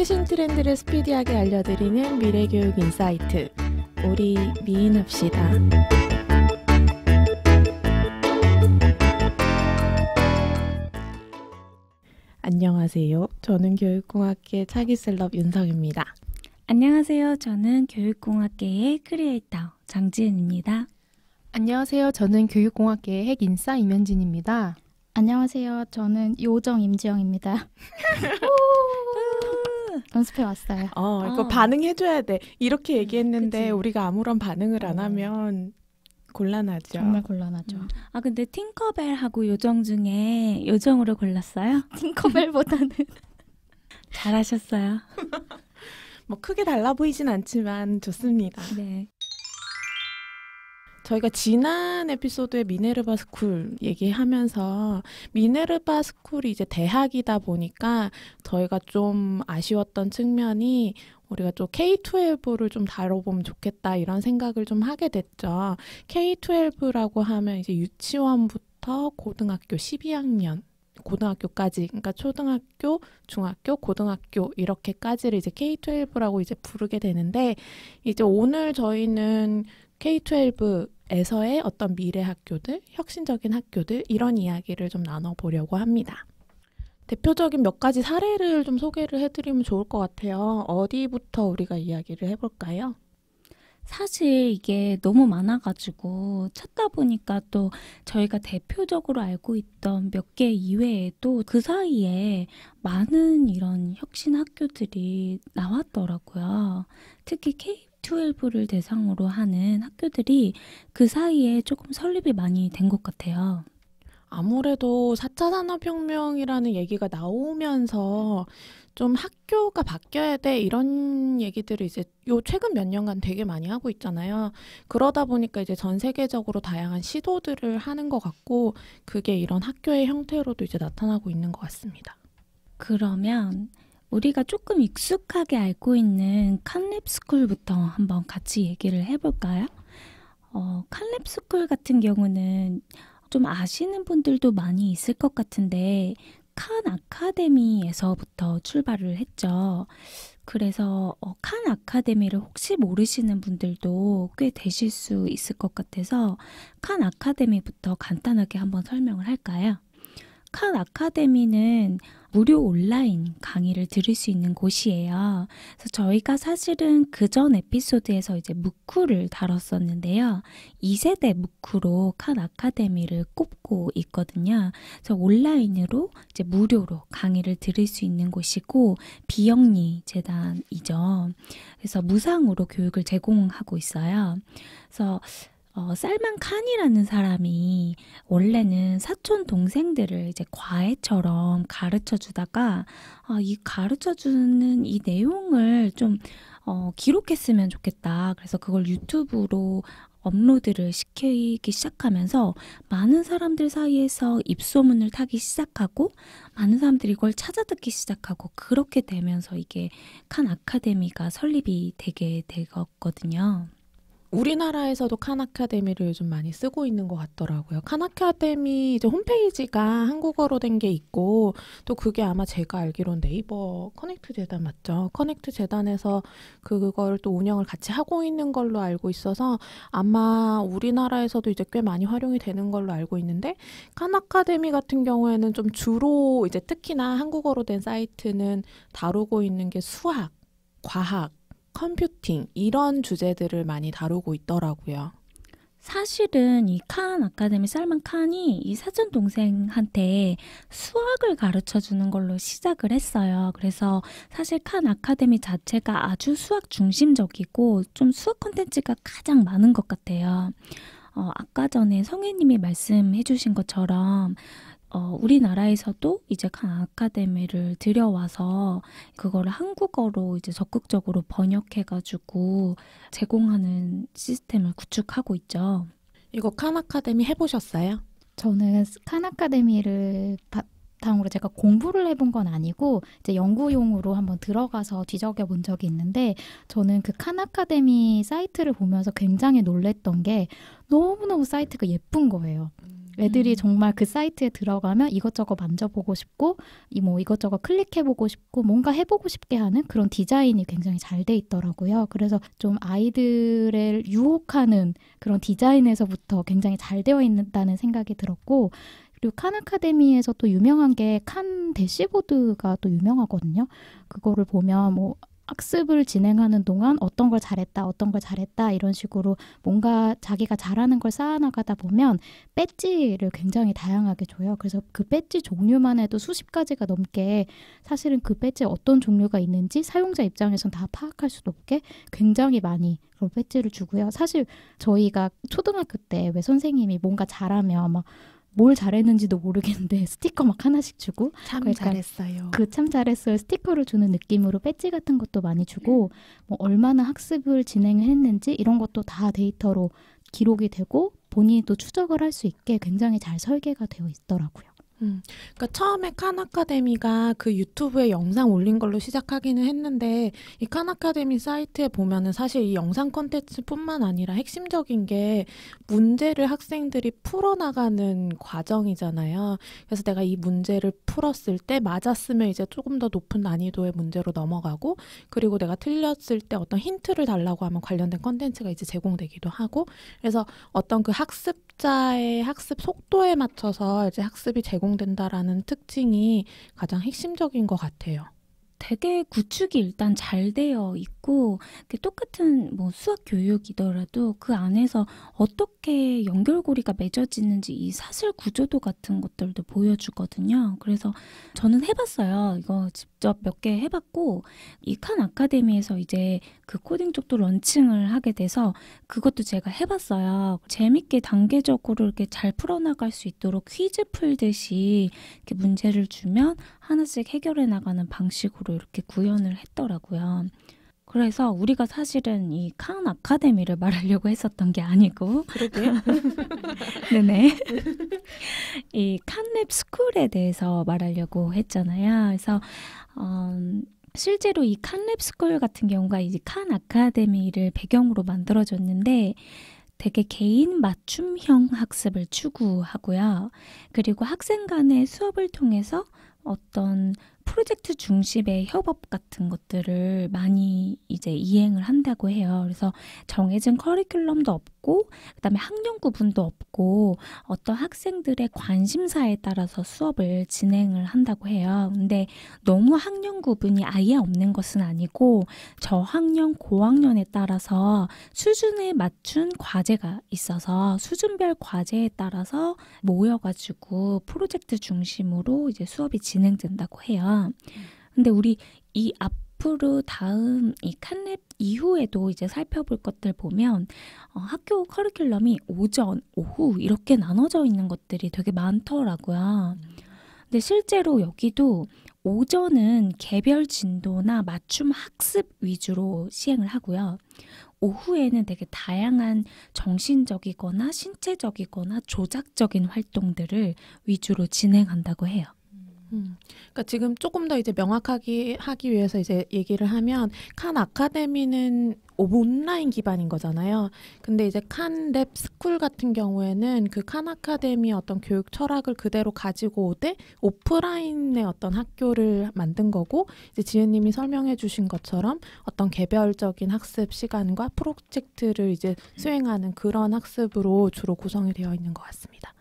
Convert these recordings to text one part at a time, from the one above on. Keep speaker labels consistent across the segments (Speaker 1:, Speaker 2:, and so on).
Speaker 1: 최신 트렌드를 스피디하게 알려드리는 미래교육 인사이트. 우리 미인합시다. 안녕하세요. 저는 교육공학계 차기 셀럽 윤성입니다.
Speaker 2: 안녕하세요. 저는 교육공학계의 크리에이터 장지은입니다.
Speaker 3: 안녕하세요. 저는 교육공학계의 핵인싸 임현진입니다.
Speaker 4: 안녕하세요. 저는 요정 임지영입니다. 연습해 왔어요.
Speaker 1: 이거 반응해줘야 돼. 이렇게 얘기했는데
Speaker 4: 그치?
Speaker 1: 우리가 아무런 반응을 안 하면 곤란하죠.
Speaker 4: 정말 곤란하죠.
Speaker 2: 근데 팅커벨하고 요정 중에 요정으로 골랐어요?
Speaker 4: 팅커벨보다는
Speaker 2: 잘하셨어요.
Speaker 1: 뭐 크게 달라 보이진 않지만 좋습니다.
Speaker 2: 네.
Speaker 1: 저희가 지난 에피소드에 미네르바 스쿨 얘기하면서 미네르바 스쿨이 이제 대학이다 보니까 저희가 좀 아쉬웠던 측면이 우리가 좀 K-12를 좀 다뤄보면 좋겠다 이런 생각을 좀 하게 됐죠. K-12라고 하면 이제 유치원부터 고등학교 12학년 고등학교까지, 그러니까 초등학교, 중학교, 고등학교 이렇게까지를 이제 K-12라고 이제 부르게 되는데, 이제 오늘 저희는 K-12에서의 어떤 미래 학교들, 혁신적인 학교들 이런 이야기를 좀 나눠보려고 합니다. 대표적인 몇 가지 사례를 좀 소개를 해드리면 좋을 것 같아요. 어디부터 우리가 이야기를 해볼까요?
Speaker 2: 사실 이게 너무 많아가지고 찾다 보니까 또 저희가 대표적으로 알고 있던 몇 개 이외에도 그 사이에 많은 이런 혁신 학교들이 나왔더라고요. 특히 K-12를 대상으로 하는 학교들이 그 사이에 조금 설립이 많이 된 것 같아요.
Speaker 1: 아무래도 4차 산업혁명이라는 얘기가 나오면서 좀 학교가 바뀌어야 돼 이런 얘기들을 이제 최근 몇 년간 되게 많이 하고 있잖아요. 그러다 보니까 이제 전 세계적으로 다양한 시도들을 하는 것 같고 그게 이런 학교의 형태로도 이제 나타나고 있는 것 같습니다.
Speaker 2: 그러면 우리가 조금 익숙하게 알고 있는 칸랩스쿨부터 한번 같이 얘기를 해볼까요? 칸랩스쿨 같은 경우는 좀 아시는 분들도 많이 있을 것 같은데 칸 아카데미에서부터 출발을 했죠. 그래서 칸 아카데미를 혹시 모르시는 분들도 꽤 되실 수 있을 것 같아서 칸 아카데미부터 간단하게 한번 설명을 할까요? 칸 아카데미는 무료 온라인 강의를 들을 수 있는 곳이에요. 그래서 저희가 사실은 그전 에피소드에서 이제 무쿠를 다뤘었는데요. 2세대 무쿠로 칸 아카데미를 꼽고 있거든요. 그래서 온라인으로 이제 무료로 강의를 들을 수 있는 곳이고 비영리 재단이죠. 그래서 무상으로 교육을 제공하고 있어요. 그래서 살만 칸이라는 사람이 원래는 사촌 동생들을 이제 과외처럼 가르쳐 주다가 이 가르쳐 주는 이 내용을 좀 기록했으면 좋겠다. 그래서 그걸 유튜브로 업로드를 시키기 시작하면서 많은 사람들 사이에서 입소문을 타기 시작하고 많은 사람들이 이걸 찾아 듣기 시작하고 그렇게 되면서 이게 칸 아카데미가 설립이 되게 되었거든요.
Speaker 1: 우리나라에서도 칸 아카데미를 요즘 많이 쓰고 있는 것 같더라고요. 칸 아카데미 이제 홈페이지가 한국어로 된 게 있고 또 그게 아마 제가 알기로는 네이버 커넥트 재단 맞죠? 커넥트 재단에서 그걸 또 운영을 같이 하고 있는 걸로 알고 있어서 아마 우리나라에서도 이제 꽤 많이 활용이 되는 걸로 알고 있는데 칸 아카데미 같은 경우에는 좀 주로 이제 특히나 한국어로 된 사이트는 다루고 있는 게 수학, 과학, 컴퓨팅 이런 주제들을 많이 다루고 있더라고요.
Speaker 2: 사실은 이 칸 아카데미 살만 칸이 이 사촌 동생한테 수학을 가르쳐 주는 걸로 시작을 했어요. 그래서 사실 칸 아카데미 자체가 아주 수학 중심적이고 좀 수학 콘텐츠가 가장 많은 것 같아요. 아까 전에 성혜님이 말씀해 주신 것처럼 우리나라에서도 이제 칸 아카데미를 들여와서 그거를 한국어로 이제 적극적으로 번역해가지고 제공하는 시스템을 구축하고 있죠.
Speaker 1: 이거 칸 아카데미 해보셨어요?
Speaker 4: 저는 칸 아카데미를 바탕으로 제가 공부를 해본 건 아니고 이제 연구용으로 한번 들어가서 뒤적여 본 적이 있는데 저는 그 칸 아카데미 사이트를 보면서 굉장히 놀랬던 게 너무너무 사이트가 예쁜 거예요. 애들이 정말 그 사이트에 들어가면 이것저것 만져보고 싶고 이것저것 클릭해보고 싶고 뭔가 해보고 싶게 하는 그런 디자인이 굉장히 잘 돼 있더라고요. 그래서 좀 아이들을 유혹하는 그런 디자인에서부터 굉장히 잘 되어 있다는 생각이 들었고, 그리고 칸 아카데미에서 또 유명한 게 칸 대시보드가 또 유명하거든요. 그거를 보면 학습을 진행하는 동안 어떤 걸 잘했다 이런 식으로 뭔가 자기가 잘하는 걸 쌓아나가다 보면 배지를 굉장히 다양하게 줘요. 그래서 그 배지 종류만 해도 수십 가지가 넘게, 사실은 그 배지에 어떤 종류가 있는지 사용자 입장에선 다 파악할 수도 없게 굉장히 많이 그런 배지를 주고요. 사실 저희가 초등학교 때 왜 선생님이 뭔가 잘하면 막 뭘 잘했는지도 모르겠는데 스티커 막 하나씩 주고
Speaker 1: 참 잘했어요.
Speaker 4: 참 잘했어요. 스티커를 주는 느낌으로 배지 같은 것도 많이 주고 얼마나 학습을 진행했는지 이런 것도 다 데이터로 기록이 되고 본인이 또 추적을 할 수 있게 굉장히 잘 설계가 되어 있더라고요.
Speaker 1: 그러니까 처음에 칸 아카데미가 그 유튜브에 영상 올린 걸로 시작하기는 했는데, 이 칸 아카데미 사이트에 보면은 사실 이 영상 콘텐츠뿐만 아니라 핵심적인 게 문제를 학생들이 풀어나가는 과정이잖아요. 그래서 내가 이 문제를 풀었을 때 맞았으면 이제 조금 더 높은 난이도의 문제로 넘어가고, 그리고 내가 틀렸을 때 어떤 힌트를 달라고 하면 관련된 콘텐츠가 이제 제공되기도 하고, 그래서 어떤 그 학습자의 학습 속도에 맞춰서 이제 학습이 제공된다라는 특징이 가장 핵심적인 것 같아요.
Speaker 2: 되게 구축이 일단 잘 되어 있고, 똑같은 수학 교육이더라도 그 안에서 어떻게 연결고리가 맺어지는지 이 사슬 구조도 같은 것들도 보여주거든요. 그래서 저는 해봤어요. 이거 직접 몇 개 해봤고, 이 칸 아카데미에서 이제 그 코딩 쪽도 런칭을 하게 돼서 그것도 제가 해봤어요. 재밌게 단계적으로 이렇게 잘 풀어나갈 수 있도록 퀴즈 풀듯이 이렇게 문제를 주면 하나씩 해결해 나가는 방식으로 이렇게 구현을 했더라고요. 그래서 우리가 사실은 이 칸 아카데미를 말하려고 했었던 게 아니고,
Speaker 1: 그러게.
Speaker 2: 네네, 이 칸랩 스쿨에 대해서 말하려고 했잖아요. 그래서 실제로 이 칸랩 스쿨 같은 경우가 이제 칸 아카데미를 배경으로 만들어졌는데, 되게 개인 맞춤형 학습을 추구하고요. 그리고 학생 간의 수업을 통해서 어떤 프로젝트 중심의 협업 같은 것들을 많이 이제 이행을 한다고 해요. 그래서 정해진 커리큘럼도 없고, 그다음에 학년 구분도 없고, 어떤 학생들의 관심사에 따라서 수업을 진행을 한다고 해요. 근데 너무 학년 구분이 아예 없는 것은 아니고, 저학년, 고학년에 따라서 수준에 맞춘 과제가 있어서 수준별 과제에 따라서 모여가지고 프로젝트 중심으로 이제 수업이 진행된다고 해요. 근데 우리 이 앞으로 다음 이 칸랩 이후에도 이제 살펴볼 것들 보면 학교 커리큘럼이 오전, 오후 이렇게 나눠져 있는 것들이 되게 많더라고요. 근데 실제로 여기도 오전은 개별 진도나 맞춤 학습 위주로 시행을 하고요. 오후에는 되게 다양한 정신적이거나 신체적이거나 조작적인 활동들을 위주로 진행한다고 해요.
Speaker 1: 그러니까 지금 조금 더 이제 명확하게 하기 위해서 이제 얘기를 하면, 칸 아카데미는 온라인 기반인 거잖아요. 근데 이제 칸랩 스쿨 같은 경우에는 그 칸 아카데미의 어떤 교육 철학을 그대로 가지고 오되 오프라인의 어떤 학교를 만든 거고, 이제 지은님이 설명해 주신 것처럼 어떤 개별적인 학습 시간과 프로젝트를 이제 수행하는 그런 학습으로 주로 구성이 되어 있는 것 같습니다.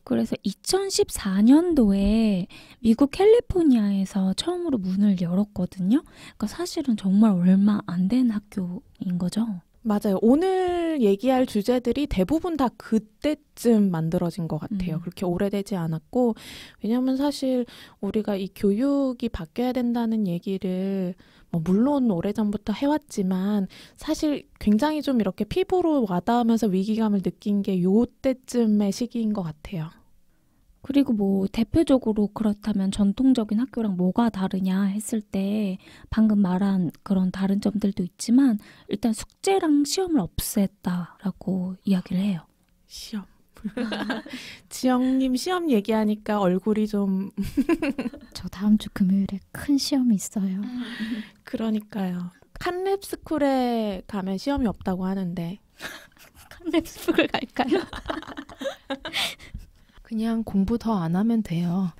Speaker 2: 그래서 2014년도에 미국 캘리포니아에서 처음으로 문을 열었거든요. 그러니까 사실은 정말 얼마 안 된 학교인 거죠.
Speaker 1: 맞아요. 오늘 얘기할 주제들이 대부분 다 그때쯤 만들어진 것 같아요. 그렇게 오래되지 않았고, 왜냐하면 사실 우리가 이 교육이 바뀌어야 된다는 얘기를 물론 오래전부터 해왔지만 사실 굉장히 좀 이렇게 피부로 와닿으면서 위기감을 느낀 게 요때쯤의 시기인 것 같아요.
Speaker 2: 그리고 대표적으로 그렇다면 전통적인 학교랑 뭐가 다르냐 했을 때 방금 말한 그런 다른 점들도 있지만, 일단 숙제랑 시험을 없앴다라고 이야기를 해요.
Speaker 1: 시험. 지영님 시험 얘기하니까 얼굴이 좀...
Speaker 4: 저 다음 주 금요일에 큰 시험이 있어요.
Speaker 1: 그러니까요. 칸랩 스쿨에 가면 시험이 없다고 하는데
Speaker 4: 칸랩 스쿨 갈까요?
Speaker 3: 그냥 공부 더 안 하면 돼요.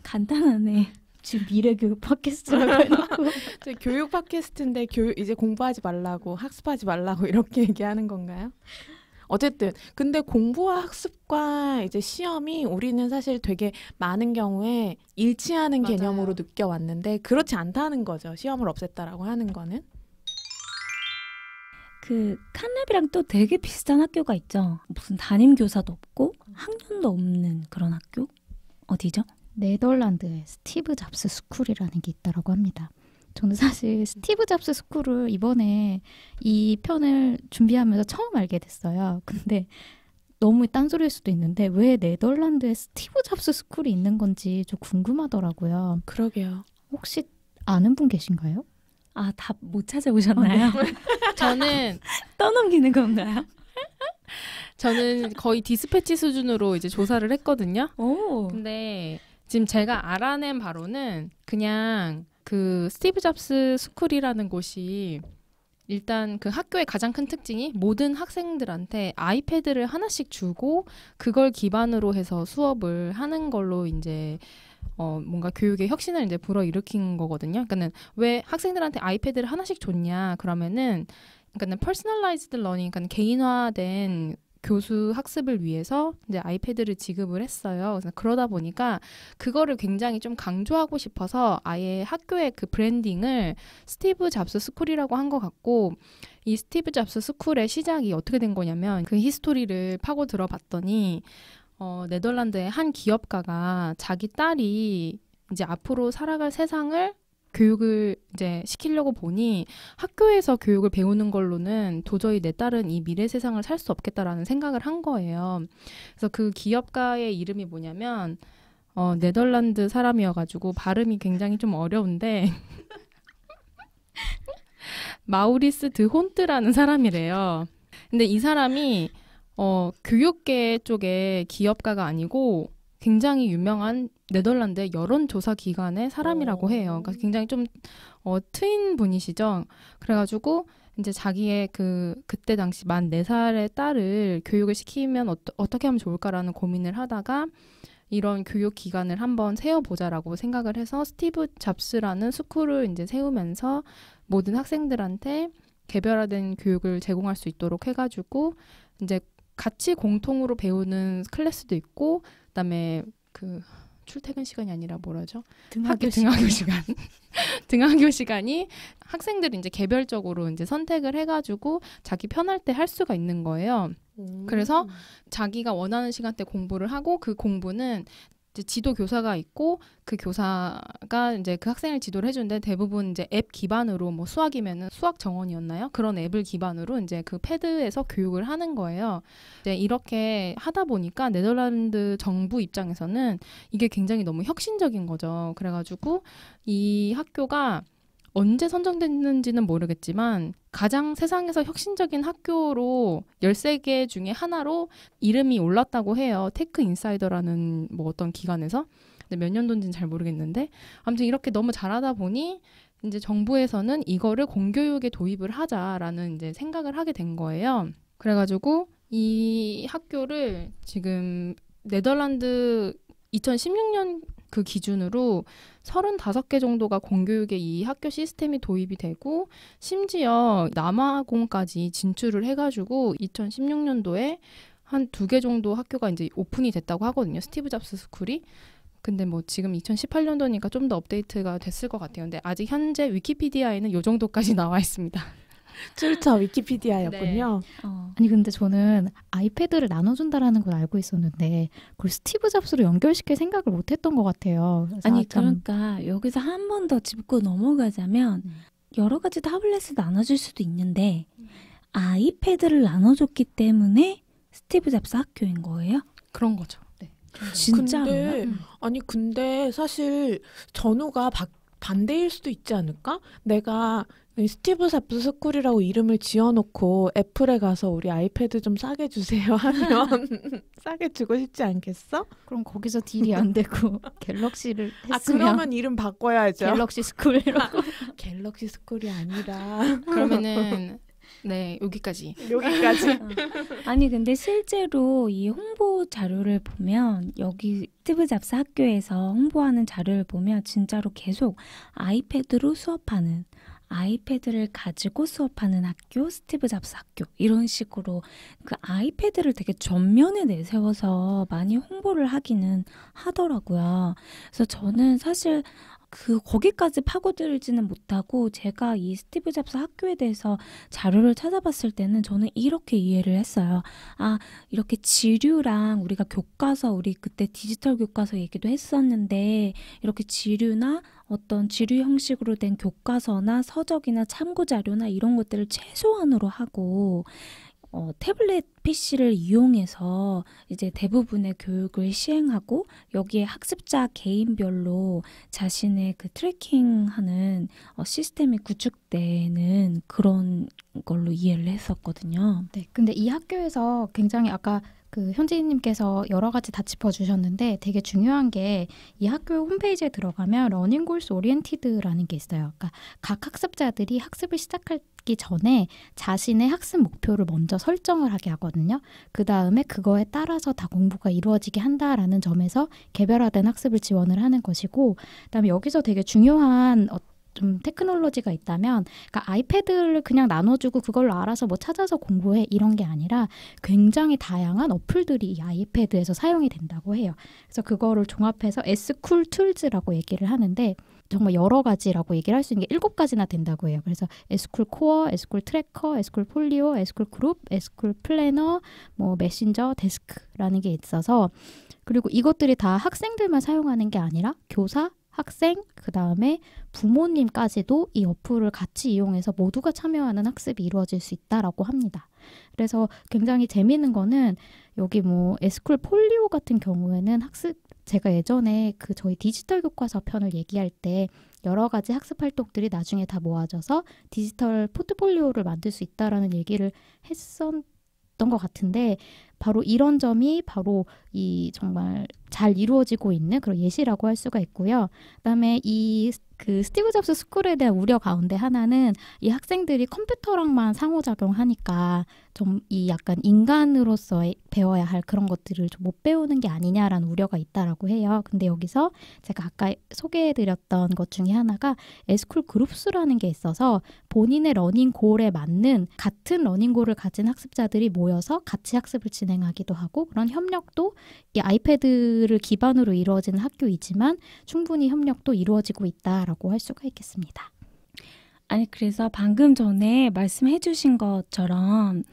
Speaker 2: 간단하네.
Speaker 4: 지금 미래교육 팟캐스트라고 해놓고
Speaker 1: 저희 교육 팟캐스트인데 이제 공부하지 말라고 학습하지 말라고 이렇게 얘기하는 건가요? 어쨌든 근데 공부와 학습과 이제 시험이 우리는 사실 되게 많은 경우에 일치하는
Speaker 3: 맞아요.
Speaker 1: 개념으로 느껴왔는데 그렇지 않다는 거죠. 시험을 없앴다라고 하는 거는.
Speaker 2: 그 칸랩이랑 또 되게 비슷한 학교가 있죠. 무슨 담임 교사도 없고 학년도 없는 그런 학교? 어디죠?
Speaker 4: 네덜란드에 스티브 잡스 스쿨이라는 게 있다라고 합니다. 저는 사실 스티브 잡스 스쿨을 이번에 이 편을 준비하면서 처음 알게 됐어요. 근데 너무 딴소리일 수도 있는데 왜 네덜란드에 스티브 잡스 스쿨이 있는 건지 좀 궁금하더라고요.
Speaker 1: 그러게요.
Speaker 4: 혹시 아는 분 계신가요?
Speaker 2: 아, 답 못 찾아오셨나요?
Speaker 3: 저는
Speaker 2: 떠넘기는 건가요?
Speaker 3: 저는 거의 디스패치 수준으로 이제 조사를 했거든요.
Speaker 2: 오.
Speaker 3: 근데 지금 제가 알아낸 바로는 그냥 그 스티브 잡스 스쿨이라는 곳이 일단 그 학교의 가장 큰 특징이 모든 학생들한테 아이패드를 하나씩 주고 그걸 기반으로 해서 수업을 하는 걸로 이제 뭔가 교육의 혁신을 이제 불어일으킨 거거든요. 그러니까는 왜 학생들한테 아이패드를 하나씩 줬냐? 그러면은 그러니까는 퍼스널라이즈드 러닝, 그러니까 개인화된 교수 학습을 위해서 이제 아이패드를 지급을 했어요. 그래서 그러다 보니까 그거를 굉장히 좀 강조하고 싶어서 아예 학교의 그 브랜딩을 스티브 잡스 스쿨이라고 한 것 같고, 이 스티브 잡스 스쿨의 시작이 어떻게 된 거냐면 그 히스토리를 파고 들어봤더니 네덜란드의 한 기업가가 자기 딸이 이제 앞으로 살아갈 세상을 교육을 이제 시키려고 보니 학교에서 교육을 배우는 걸로는 도저히 내 딸은 이 미래 세상을 살 수 없겠다라는 생각을 한 거예요. 그래서 그 기업가의 이름이 뭐냐면 네덜란드 사람이어가지고 발음이 굉장히 좀 어려운데 마우리스 드 혼트라는 사람이래요. 근데 이 사람이 교육계 쪽의 기업가가 아니고 굉장히 유명한 네덜란드의 여론조사 기관의 사람이라고 해요. 그러니까 굉장히 좀 트인 분이시죠. 그래가지고 이제 자기의 그때 당시 만 4살의 딸을 교육을 시키면 어떻게 하면 좋을까라는 고민을 하다가 이런 교육 기관을 한번 세워보자라고 생각을 해서 스티브 잡스라는 스쿨을 이제 세우면서 모든 학생들한테 개별화된 교육을 제공할 수 있도록 해가지고 이제 같이 공통으로 배우는 클래스도 있고, 그다음에 그 출퇴근 시간이 아니라 뭐라죠? 등하교 시간. 등하교 시간이 학생들이 이제 개별적으로 이제 선택을 해가지고 자기 편할 때 할 수가 있는 거예요. 그래서 자기가 원하는 시간대 공부를 하고 그 공부는 이제 지도 교사가 있고 그 교사가 이제 그 학생을 지도를 해주는데 대부분 이제 앱 기반으로 뭐 수학이면은 수학 정원이었나요? 그런 앱을 기반으로 이제 그 패드에서 교육을 하는 거예요. 이제 이렇게 하다 보니까 네덜란드 정부 입장에서는 이게 굉장히 너무 혁신적인 거죠. 그래가지고 이 학교가 언제 선정됐는지는 모르겠지만 가장 세상에서 혁신적인 학교로 13개 중에 하나로 이름이 올랐다고 해요. 테크 인사이더라는 뭐 어떤 기관에서. 근데 몇 년도인지는 잘 모르겠는데 아무튼 이렇게 너무 잘하다 보니 이제 정부에서는 이거를 공교육에 도입을 하자라는 이제 생각을 하게 된 거예요. 그래가지고 이 학교를 지금 네덜란드 2016년 그 기준으로 35개 정도가 공교육에 이 학교 시스템이 도입이 되고 심지어 남아공까지 진출을 해가지고 2016년도에 한 2개 정도 학교가 이제 오픈이 됐다고 하거든요. 스티브 잡스 스쿨이. 근데 뭐 지금 2018년도니까 좀 더 업데이트가 됐을 것 같아요. 근데 아직 현재 위키피디아에는 이 정도까지 나와 있습니다.
Speaker 1: 출처 위키피디아였군요.
Speaker 2: 네.
Speaker 4: 아니 근데 저는 아이패드를 나눠준다라는 걸 알고 있었는데 그걸 스티브 잡스로 연결시킬 생각을 못했던 것 같아요. 그래서
Speaker 2: 아니
Speaker 4: 약간
Speaker 2: 그러니까 여기서 한 번 더 짚고 넘어가자면 여러 가지 타블렛을 나눠줄 수도 있는데 아이패드를 나눠줬기 때문에 스티브 잡스 학교인 거예요?
Speaker 3: 그런 거죠.
Speaker 2: 진짜로요?
Speaker 1: 근데 사실 전후가 반대일 수도 있지 않을까? 내가 스티브 잡스 스쿨이라고 이름을 지어놓고 애플에 가서 우리 아이패드 좀 싸게 주세요 하면 싸게 주고 싶지 않겠어?
Speaker 4: 그럼 거기서 딜이 안 되고 갤럭시를 했으면
Speaker 1: 그러면 이름 바꿔야죠.
Speaker 4: 갤럭시 스쿨이라고.
Speaker 1: 갤럭시 스쿨이 아니라
Speaker 3: 그러면은 네, 여기까지.
Speaker 2: 아니 근데 실제로 이 홍보 자료를 보면 여기 스티브 잡스 학교에서 홍보하는 자료를 보면 진짜로 계속 아이패드로 수업하는 아이패드를 가지고 수업하는 학교, 스티브 잡스 학교 이런 식으로 그 아이패드를 되게 전면에 내세워서 많이 홍보를 하기는 하더라고요. 그래서 저는 사실 거기까지 파고들지는 못하고 제가 이 스티브 잡스 학교에 대해서 자료를 찾아봤을 때는 저는 이렇게 이해를 했어요. 아, 이렇게 지류랑 우리가 교과서, 우리 그때 디지털 교과서 얘기도 했었는데 이렇게 지류나 어떤 지류 형식으로 된 교과서나 서적이나 참고 자료나 이런 것들을 최소한으로 하고 태블릿 PC를 이용해서 이제 대부분의 교육을 시행하고 여기에 학습자 개인별로 자신의 그 트래킹하는 시스템이 구축되는 그런 걸로 이해를 했었거든요.
Speaker 4: 네, 근데 이 학교에서 굉장히 아까 그 현지인님께서 여러 가지 다 짚어주셨는데 되게 중요한 게 이 학교 홈페이지에 들어가면 러닝 골스 오리엔티드라는 게 있어요. 그러니까 각 학습자들이 학습을 시작하기 전에 자신의 학습 목표를 먼저 설정을 하게 하거든요. 그 다음에 그거에 따라서 다 공부가 이루어지게 한다라는 점에서 개별화된 학습을 지원을 하는 것이고, 그다음에 여기서 되게 중요한 좀 테크놀로지가 있다면, 그러니까 아이패드를 그냥 나눠주고 그걸로 알아서 뭐 찾아서 공부해 이런 게 아니라 굉장히 다양한 어플들이 이 아이패드에서 사용이 된다고 해요. 그래서 그거를 종합해서 에스쿨 툴즈라고 얘기를 하는데 정말 여러 가지라고 얘기를 할 수 있는 게 7가지나 된다고 해요. 그래서 에스쿨 코어, 에스쿨 트래커, 에스쿨 폴리오, 에스쿨 그룹, 에스쿨 플래너, 뭐 메신저, 데스크라는 게 있어서, 그리고 이것들이 다 학생들만 사용하는 게 아니라 교사, 학생, 그 다음에 부모님까지도 이 어플을 같이 이용해서 모두가 참여하는 학습이 이루어질 수 있다라고 합니다. 그래서 굉장히 재미있는 거는 여기 뭐 에스쿨 폴리오 같은 경우에는 제가 예전에 그 저희 디지털 교과서 편을 얘기할 때 여러 가지 학습 활동들이 나중에 다 모아져서 디지털 포트폴리오를 만들 수 있다라는 얘기를 했었던 것 같은데, 바로 이런 점이 바로 이 정말 잘 이루어지고 있는 그런 예시라고 할 수가 있고요. 그다음에 그 스티브 잡스 스쿨에 대한 우려 가운데 하나는 이 학생들이 컴퓨터랑만 상호작용하니까 좀 이 약간 인간으로서 배워야 할 그런 것들을 좀 못 배우는 게 아니냐라는 우려가 있다라고 해요. 근데 여기서 제가 아까 소개해드렸던 것 중에 하나가 에스쿨 그룹스라는 게 있어서 본인의 러닝 골에 맞는 같은 러닝 골을 가진 학습자들이 모여서 같이 학습을 진행하기도 하고, 그런 협력도 이 아이패드를 기반으로 이루어지는 학교이지만 충분히 협력도 이루어지고 있다라고 할 수가 있겠습니다.
Speaker 2: 아니 그래서 방금 전에 말씀해 주신 것처럼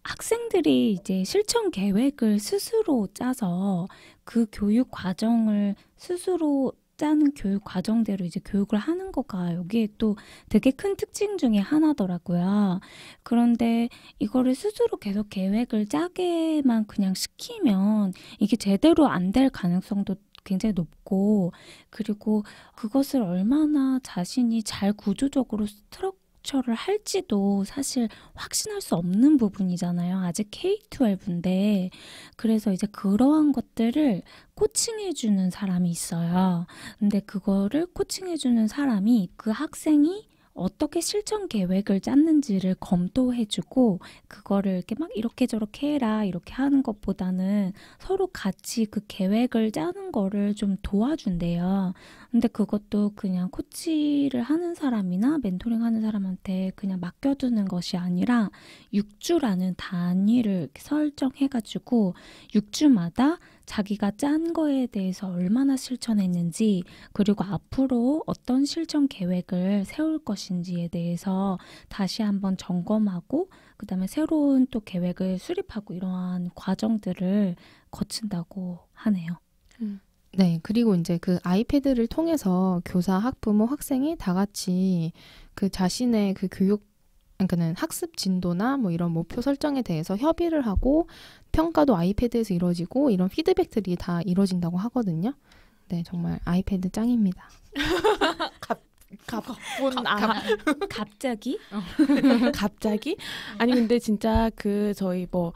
Speaker 2: 학생들이 이제 실천 계획을 스스로 짜서 그 교육 과정을 스스로 짜는 교육 과정대로 이제 교육을 하는 거가 여기에 또 되게 큰 특징 중에 하나더라고요. 그런데 이거를 스스로 계속 계획을 짜게만 그냥 시키면 이게 제대로 안 될 가능성도 굉장히 높고, 그리고 그것을 얼마나 자신이 잘 구조적으로 스트럭처를 할지도 사실 확신할 수 없는 부분이잖아요. 아직 K-12인데. 그래서 이제 그러한 것들을 코칭해주는 사람이 있어요. 근데 그거를 코칭해주는 사람이 그 학생이 어떻게 실천 계획을 짰는지를 검토해주고, 그거를 이렇게 막 이렇게 저렇게 해라 이렇게 하는 것보다는 서로 같이 그 계획을 짜는 거를 좀 도와준대요. 근데 그것도 그냥 코치를 하는 사람이나 멘토링 하는 사람한테 그냥 맡겨두는 것이 아니라 6주라는 단위를 이렇게 설정해가지고 6주마다 자기가 짠 거에 대해서 얼마나 실천했는지, 그리고 앞으로 어떤 실천 계획을 세울 것인지에 대해서 다시 한번 점검하고, 그 다음에 새로운 또 계획을 수립하고 이러한 과정들을 거친다고 하네요.
Speaker 3: 네, 그리고 이제 그 아이패드를 통해서 교사, 학부모, 학생이 다 같이 그 자신의 그 그러니까는 학습 진도나 뭐 이런 목표 설정에 대해서 협의를 하고 평가도 아이패드에서 이루어지고 이런 피드백들이 다 이루어진다고 하거든요. 네, 정말 아이패드 짱입니다.
Speaker 2: 갑자기?
Speaker 1: 갑자기? 아니 근데 진짜 그 저희 뭐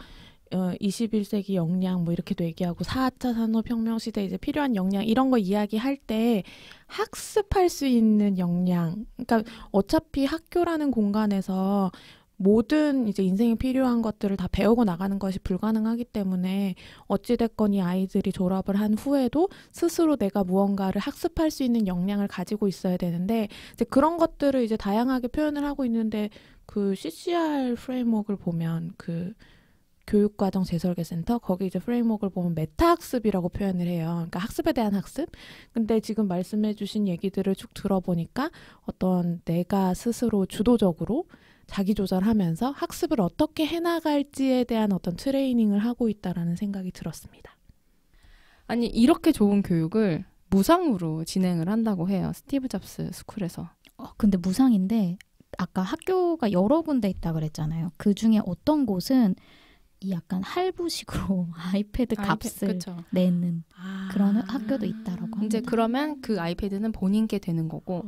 Speaker 1: 21세기 역량 뭐 이렇게도 얘기하고 4차 산업혁명 시대에 이제 필요한 역량 이런 거 이야기할 때 학습할 수 있는 역량, 그러니까 어차피 학교라는 공간에서 모든 이제 인생에 필요한 것들을 다 배우고 나가는 것이 불가능하기 때문에 어찌됐건 이 아이들이 졸업을 한 후에도 스스로 내가 무언가를 학습할 수 있는 역량을 가지고 있어야 되는데 이제 그런 것들을 이제 다양하게 표현을 하고 있는데 그 CCR 프레임워크를 보면 그 교육과정 재설계센터 거기 이제 프레임워크를 보면 메타학습이라고 표현을 해요. 그러니까 학습에 대한 학습. 근데 지금 말씀해주신 얘기들을 쭉 들어보니까 어떤 내가 스스로 주도적으로 자기 조절하면서 학습을 어떻게 해나갈지에 대한 어떤 트레이닝을 하고 있다라는 생각이 들었습니다.
Speaker 3: 아니 이렇게 좋은 교육을 무상으로 진행을 한다고 해요. 스티브 잡스 스쿨에서.
Speaker 4: 근데 무상인데 아까 학교가 여러 군데 있다 그랬잖아요. 그 중에 어떤 곳은 이 약간 할부식으로 아이패드 값을
Speaker 3: 그쵸.
Speaker 4: 내는 그런 학교도 있다라고 합니다.
Speaker 3: 이제 그러면 그 아이패드는 본인께 되는 거고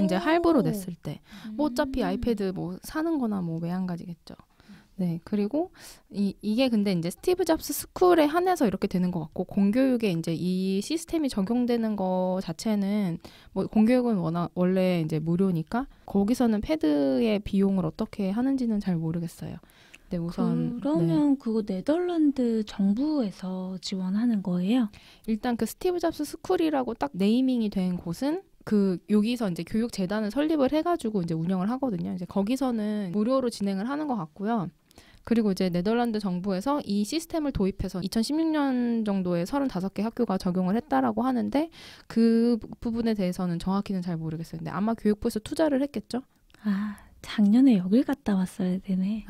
Speaker 3: 이제 할부로 냈을 때 뭐 어차피 아이패드 뭐 사는 거나 뭐 매한가지겠죠. 네. 그리고 이게 근데 이제 스티브 잡스 스쿨에 한해서 이렇게 되는 것 같고 공교육에 이제 이 시스템이 적용되는 거 자체는 뭐 공교육은 원래 이제 무료니까 거기서는 패드의 비용을 어떻게 하는지는 잘 모르겠어요. 네, 우선
Speaker 2: 그러면 그거 네덜란드 정부에서 지원하는 거예요?
Speaker 3: 일단 그 스티브 잡스 스쿨이라고 딱 네이밍이 된 곳은 그 여기서 이제 교육 재단을 설립을 해가지고 이제 운영을 하거든요. 이제 거기서는 무료로 진행을 하는 것 같고요. 그리고 이제 네덜란드 정부에서 이 시스템을 도입해서 2016년 정도에 35개 학교가 적용을 했다라고 하는데 그 부분에 대해서는 정확히는 잘 모르겠어요. 근데 아마 교육부에서 투자를 했겠죠?
Speaker 2: 작년에 여길 갔다 왔어야 되네.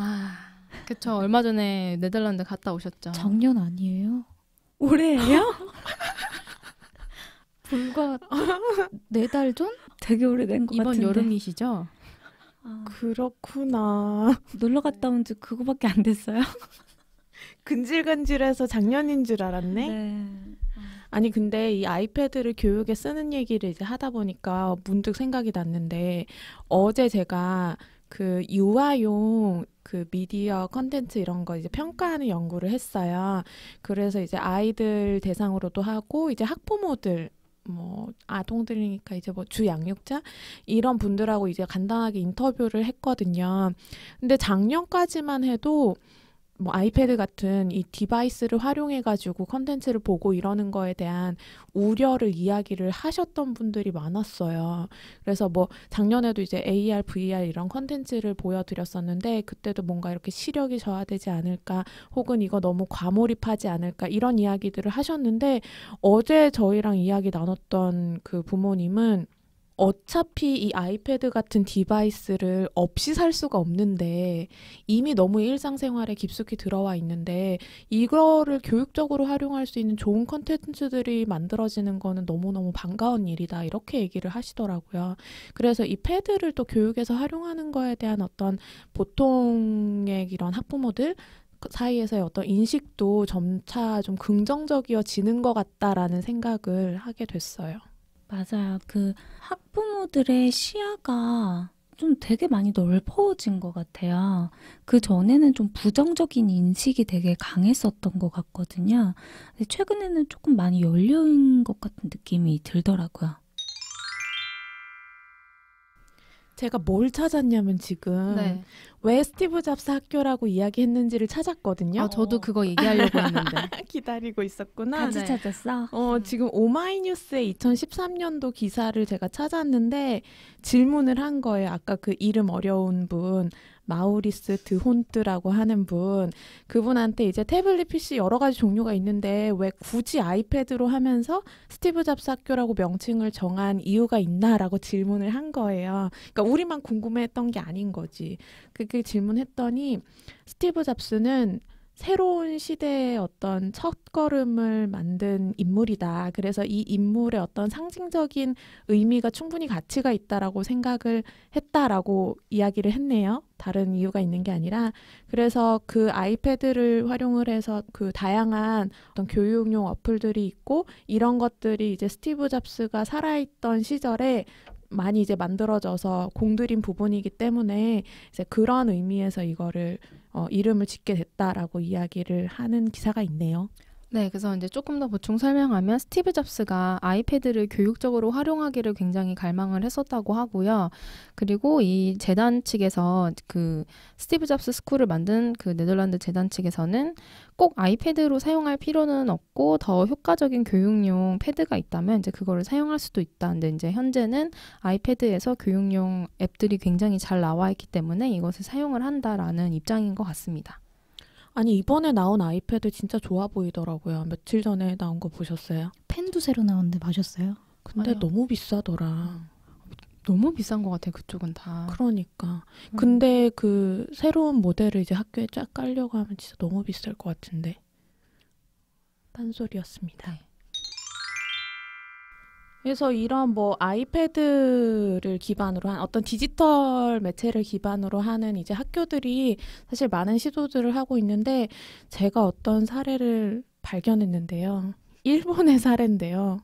Speaker 3: 그쵸. 얼마 전에 네덜란드 갔다 오셨죠.
Speaker 4: 작년 아니에요?
Speaker 2: 올해예요?
Speaker 4: 불과 4달 전?
Speaker 2: 되게 오래된 것
Speaker 3: 이번
Speaker 2: 같은데.
Speaker 3: 여름이시죠?
Speaker 1: 그렇구나.
Speaker 2: 놀러 갔다 온 지 그거밖에 안 됐어요?
Speaker 1: 근질근질해서 작년인 줄 알았네.
Speaker 2: 네.
Speaker 1: 아니 근데 이 아이패드를 교육에 쓰는 얘기를 이제 하다 보니까 문득 생각이 났는데 어제 제가 그 유아용 그 미디어 컨텐츠 이런 거 이제 평가하는 연구를 했어요. 그래서 이제 아이들 대상으로도 하고 이제 학부모들 뭐 아동들이니까 이제 뭐 주양육자 이런 분들하고 이제 간단하게 인터뷰를 했거든요. 근데 작년까지만 해도 뭐 아이패드 같은 이 디바이스를 활용해가지고 컨텐츠를 보고 이러는 거에 대한 우려를 이야기를 하셨던 분들이 많았어요. 그래서 뭐 작년에도 이제 AR, VR 이런 컨텐츠를 보여드렸었는데 그때도 뭔가 이렇게 시력이 저하되지 않을까 혹은 이거 너무 과몰입하지 않을까 이런 이야기들을 하셨는데 어제 저희랑 이야기 나눴던 그 부모님은 어차피 이 아이패드 같은 디바이스를 없이 살 수가 없는데 이미 너무 일상생활에 깊숙이 들어와 있는데 이거를 교육적으로 활용할 수 있는 좋은 컨텐츠들이 만들어지는 거는 너무너무 반가운 일이다 이렇게 얘기를 하시더라고요. 그래서 이 패드를 또 교육에서 활용하는 거에 대한 어떤 보통의 이런 학부모들 사이에서의 어떤 인식도 점차 좀 긍정적이어지는 것 같다라는 생각을 하게 됐어요.
Speaker 2: 맞아요. 그 학부모들의 시야가 좀 되게 많이 넓어진 것 같아요. 그 전에는 좀 부정적인 인식이 되게 강했었던 것 같거든요. 근데 최근에는 조금 많이 열려있는 것 같은 느낌이 들더라고요.
Speaker 1: 제가 뭘 찾았냐면 지금
Speaker 3: 네.
Speaker 1: 왜 스티브 잡스 학교라고 이야기했는지를 찾았거든요.
Speaker 3: 저도 그거 얘기하려고 했는데.
Speaker 1: 기다리고 있었구나.
Speaker 2: 같이
Speaker 3: 네.
Speaker 2: 찾았어?
Speaker 1: 지금 오마이뉴스의 2013년도 기사를 제가 찾았는데 질문을 한 거예요. 아까 그 이름 어려운 분, 마우리스 드혼트라고 하는 분. 그분한테 이제 태블릿 PC 여러 가지 종류가 있는데 왜 굳이 아이패드로 하면서 스티브 잡스 학교라고 명칭을 정한 이유가 있나라고 질문을 한 거예요. 그러니까 우리만 궁금해했던 게 아닌 거지. 그렇게 질문했더니 스티브 잡스는 새로운 시대의 어떤 첫걸음을 만든 인물이다. 그래서 이 인물의 어떤 상징적인 의미가 충분히 가치가 있다라고 생각을 했다라고 이야기를 했네요. 다른 이유가 있는 게 아니라. 그래서 그 아이패드를 활용을 해서 그 다양한 어떤 교육용 어플들이 있고 이런 것들이 이제 스티브 잡스가 살아있던 시절에 많이 이제 만들어져서 공들인 부분이기 때문에 이제 그런 의미에서 이거를 이름을 짓게 됐다라고 이야기를 하는 기사가 있네요.
Speaker 3: 네, 그래서 이제 조금 더 보충 설명하면 스티브 잡스가 아이패드를 교육적으로 활용하기를 굉장히 갈망을 했었다고 하고요. 그리고 이 재단 측에서 그 스티브 잡스 스쿨을 만든 그 네덜란드 재단 측에서는 꼭 아이패드로 사용할 필요는 없고 더 효과적인 교육용 패드가 있다면 이제 그거를 사용할 수도 있다. 근데 이제 현재는 아이패드에서 교육용 앱들이 굉장히 잘 나와 있기 때문에 이것을 사용을 한다라는 입장인 것 같습니다.
Speaker 1: 아니 이번에 나온 아이패드 진짜 좋아 보이더라고요. 며칠 전에 나온 거 보셨어요?
Speaker 4: 펜도 새로 나왔는데 보셨어요?
Speaker 1: 근데
Speaker 3: 맞아요.
Speaker 1: 너무 비싸더라.
Speaker 3: 너무 비싼 것 같아요. 그쪽은 다.
Speaker 1: 그러니까. 근데 그 새로운 모델을 이제 학교에 쫙 깔려고 하면 진짜 너무 비쌀 것 같은데. 딴소리였습니다.
Speaker 3: 네.
Speaker 1: 그래서 이런 뭐 아이패드를 기반으로 한 어떤 디지털 매체를 기반으로 하는 이제 학교들이 사실 많은 시도들을 하고 있는데 제가 어떤 사례를 발견했는데요. 일본의 사례인데요.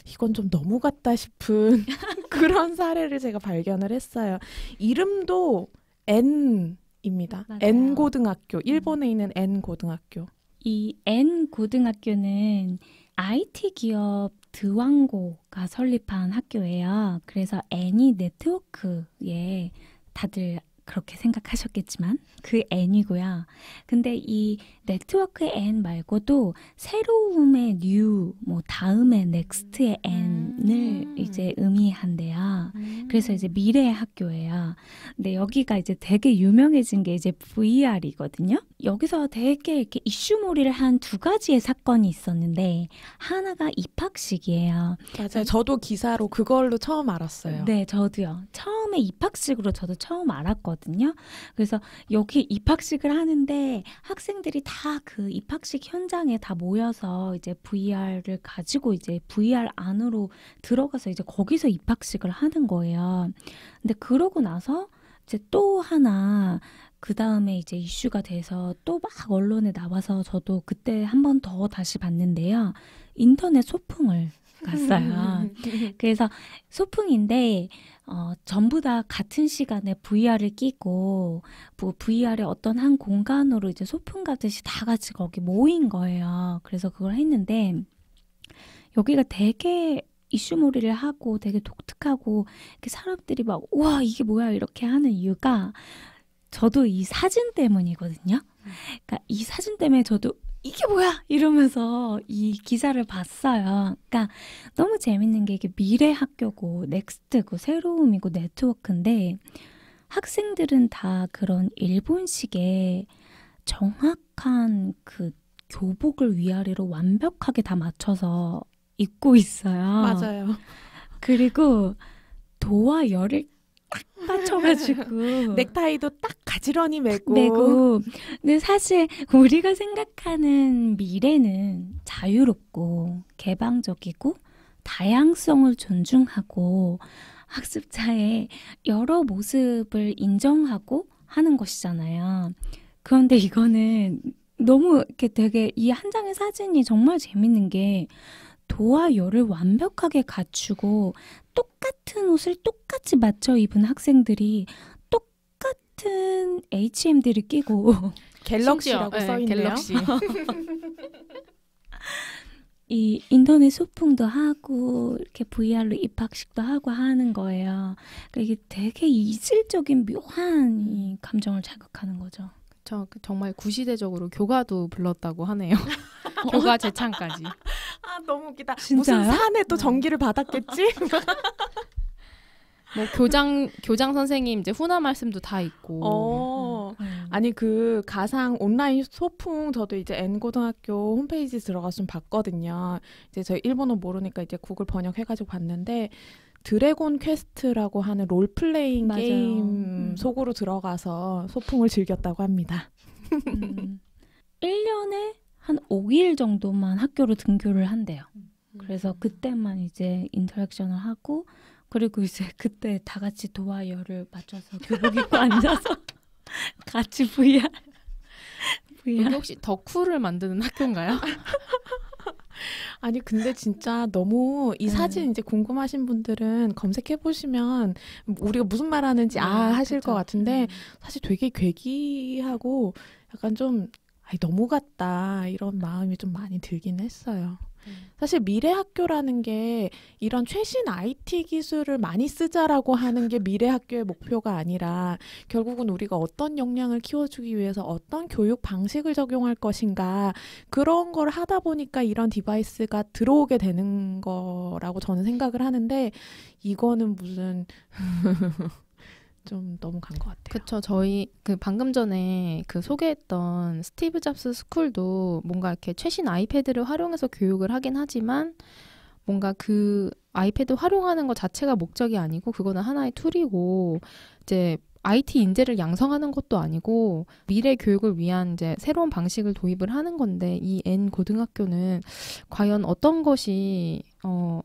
Speaker 1: 이건 좀 너무 같다 싶은 그런 사례를 제가 발견을 했어요. 이름도 N입니다.
Speaker 2: 맞아요.
Speaker 1: N고등학교. 일본에 있는 N고등학교.
Speaker 2: 이 N 고등학교는 IT 기업 드왕고가 설립한 학교예요. 그래서 N이 네트워크에 다들 그렇게 생각하셨겠지만 그 N이고요. 근데 이 네트워크의 N 말고도 새로움의 new, 뭐 다음의 next의 N을 이제 의미한대요. 그래서 이제 미래의 학교예요. 근데 여기가 이제 되게 유명해진 게 이제 VR이거든요. 여기서 되게 이렇게 이슈몰이를 한 두 가지의 사건이 있었는데 하나가 입학식이에요.
Speaker 1: 맞아요. 저도 기사로 그걸로 처음 알았어요.
Speaker 2: 네, 저도요. 처음에 입학식으로 저도 처음 알았거든요. 그래서 여기 입학식을 하는데 학생들이 다 그 입학식 현장에 다 모여서 이제 VR을 가지고 이제 VR 안으로 들어가서 이제 거기서 입학식을 하는 거예요. 근데 그러고 나서 이제 또 하나 그 다음에 이제 이슈가 돼서 또 막 언론에 나와서 저도 그때 한 번 더 다시 봤는데요. 인터넷 소풍을 갔어요. 그래서 소풍인데 전부 다 같은 시간에 VR을 끼고 뭐 VR의 어떤 한 공간으로 이제 소풍 가듯이 다 같이 거기 모인 거예요. 그래서 그걸 했는데 여기가 되게 이슈몰이를 하고 되게 독특하고 이렇게 사람들이 막 와 이게 뭐야 이렇게 하는 이유가 저도 이 사진 때문이거든요. 그러니까 이 사진 때문에 저도 이게 뭐야 이러면서 이 기사를 봤어요. 그러니까 너무 재밌는 게 이게 미래 학교고 넥스트고 새로움이고 네트워크인데 학생들은 다 그런 일본식의 정확한 그 교복을 위아래로 완벽하게 다 맞춰서 입고 있어요.
Speaker 1: 맞아요.
Speaker 2: 그리고 도와 열을 딱 맞춰가지고
Speaker 1: 넥타이도 딱 가지런히 매고.
Speaker 2: 근데 사실 우리가 생각하는 미래는 자유롭고 개방적이고 다양성을 존중하고 학습자의 여러 모습을 인정하고 하는 것이잖아요. 그런데 이거는 너무 이렇게 되게 이 한 장의 사진이 정말 재밌는 게 도와 열을 완벽하게 갖추고 똑같은 옷을 똑같이 맞춰 입은 학생들이 똑같은 HMD를 끼고
Speaker 1: 갤럭시라고 써있네요.
Speaker 3: 갤럭시.
Speaker 2: 이 인터넷 소풍도 하고 이렇게 VR로 입학식도 하고 하는 거예요. 그러니까 이게 되게 이질적인 묘한 이 감정을 자극하는 거죠.
Speaker 3: 정말 구시대적으로 교가도 불렀다고 하네요. 교가 재창까지.
Speaker 1: 아 너무 웃기다.
Speaker 2: 진짜요?
Speaker 1: 무슨 산에 또 전기를 받았겠지?
Speaker 3: 뭐 교장 선생님 이제 훈화 말씀도 다 있고.
Speaker 1: 아니 그 가상 온라인 소풍 저도 이제 N고등학교 홈페이지 들어가서 좀 봤거든요. 이제 저희 일본어 모르니까 이제 구글 번역해가지고 봤는데 드래곤 퀘스트라고 하는 롤플레잉
Speaker 2: 맞아요.
Speaker 1: 게임 속으로 들어가서 소풍을 즐겼다고 합니다.
Speaker 2: 1년에 한 5일 정도만 학교로 등교를 한대요. 그래서 그때만 이제 인터랙션을 하고 그리고 이제 그때 다 같이 도와 열을 맞춰서 교복 입고 앉아서 같이 VR.
Speaker 3: 여기 혹시 덕후를 만드는 학교인가요?
Speaker 1: 아니 근데 진짜 너무 이 사진 이제 궁금하신 분들은 검색해 보시면 우리가 무슨 말 하는지 하실
Speaker 2: 그쵸.
Speaker 1: 것 같은데 사실 되게 괴기하고 약간 좀 너무 같다 이런 마음이 좀 많이 들긴 했어요. 사실 미래 학교라는 게 이런 최신 IT 기술을 많이 쓰자라고 하는 게 미래 학교의 목표가 아니라 결국은 우리가 어떤 역량을 키워주기 위해서 어떤 교육 방식을 적용할 것인가 그런 걸 하다 보니까 이런 디바이스가 들어오게 되는 거라고 저는 생각을 하는데 이거는 무슨 좀 너무 간 것 같아요.
Speaker 3: 그쵸. 저희 방금 전에 소개했던 스티브 잡스 스쿨도 뭔가 이렇게 최신 아이패드를 활용해서 교육을 하긴 하지만 뭔가 그 아이패드 활용하는 것 자체가 목적이 아니고 그거는 하나의 툴이고 이제 IT 인재를 양성하는 것도 아니고 미래 교육을 위한 이제 새로운 방식을 도입을 하는 건데 이 N 고등학교는 과연 어떤 것이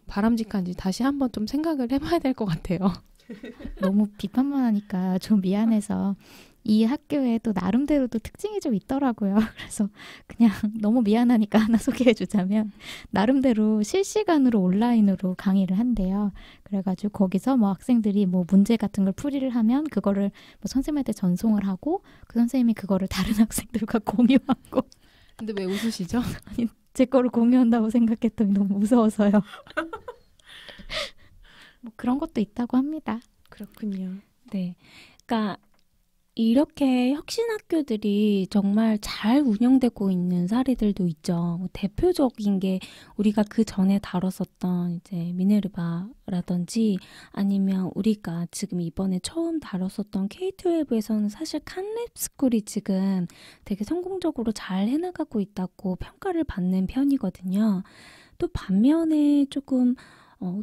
Speaker 3: 바람직한지 다시 한번 좀 생각을 해봐야 될 것 같아요.
Speaker 4: 너무 비판만 하니까 좀 미안해서 이 학교에 또 나름대로 또 특징이 좀 있더라고요. 그래서 그냥 너무 미안하니까 하나 소개해주자면 나름대로 실시간으로 온라인으로 강의를 한대요. 그래가지고 거기서 뭐 학생들이 뭐 문제 같은 걸 풀이를 하면 그거를 뭐 선생님한테 전송을 하고 그 선생님이 그거를 다른 학생들과 공유하고.
Speaker 3: 근데 왜 웃으시죠?
Speaker 4: 제 거를 공유한다고 생각했더니 너무 무서워서요. 뭐 그런 것도 있다고 합니다.
Speaker 1: 그렇군요.
Speaker 2: 네. 그러니까 이렇게 혁신 학교들이 정말 잘 운영되고 있는 사례들도 있죠. 뭐 대표적인 게 우리가 그 전에 다뤘었던 이제 미네르바라든지 아니면 우리가 지금 이번에 처음 다뤘었던 K12에서는 사실 칸랩스쿨이 지금 되게 성공적으로 잘 해나가고 있다고 평가를 받는 편이거든요. 또 반면에 조금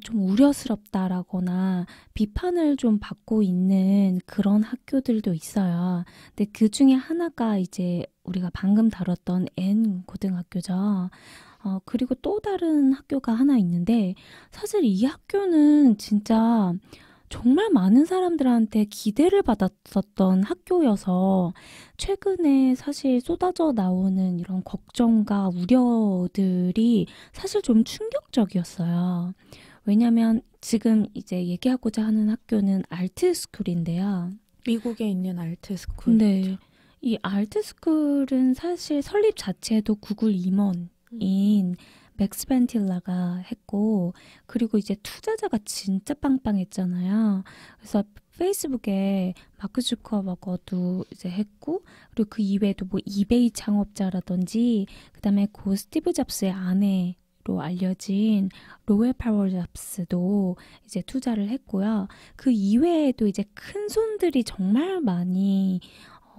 Speaker 2: 좀 우려스럽다라거나 비판을 좀 받고 있는 그런 학교들도 있어요. 근데 그 중에 하나가 이제 우리가 방금 다뤘던 N 고등학교죠. 그리고 또 다른 학교가 하나 있는데 사실 이 학교는 진짜 정말 많은 사람들한테 기대를 받았었던 학교여서 최근에 사실 쏟아져 나오는 이런 걱정과 우려들이 사실 좀 충격적이었어요. 왜냐면 지금 이제 얘기하고자 하는 학교는 알트스쿨인데요.
Speaker 1: 미국에 있는 알트스쿨.
Speaker 2: 네. 이 알트스쿨은 사실 설립 자체도 구글 임원인 맥스 벤틸라가 했고 그리고 이제 투자자가 진짜 빵빵했잖아요. 그래서 페이스북에 마크 주커버거도 이제 했고 그리고 그 이외에도 뭐 이베이 창업자라든지 그다음에 고 스티브 잡스의 아내로 알려진 로에 파월 잡스도 이제 투자를 했고요. 그 이외에도 이제 큰 손들이 정말 많이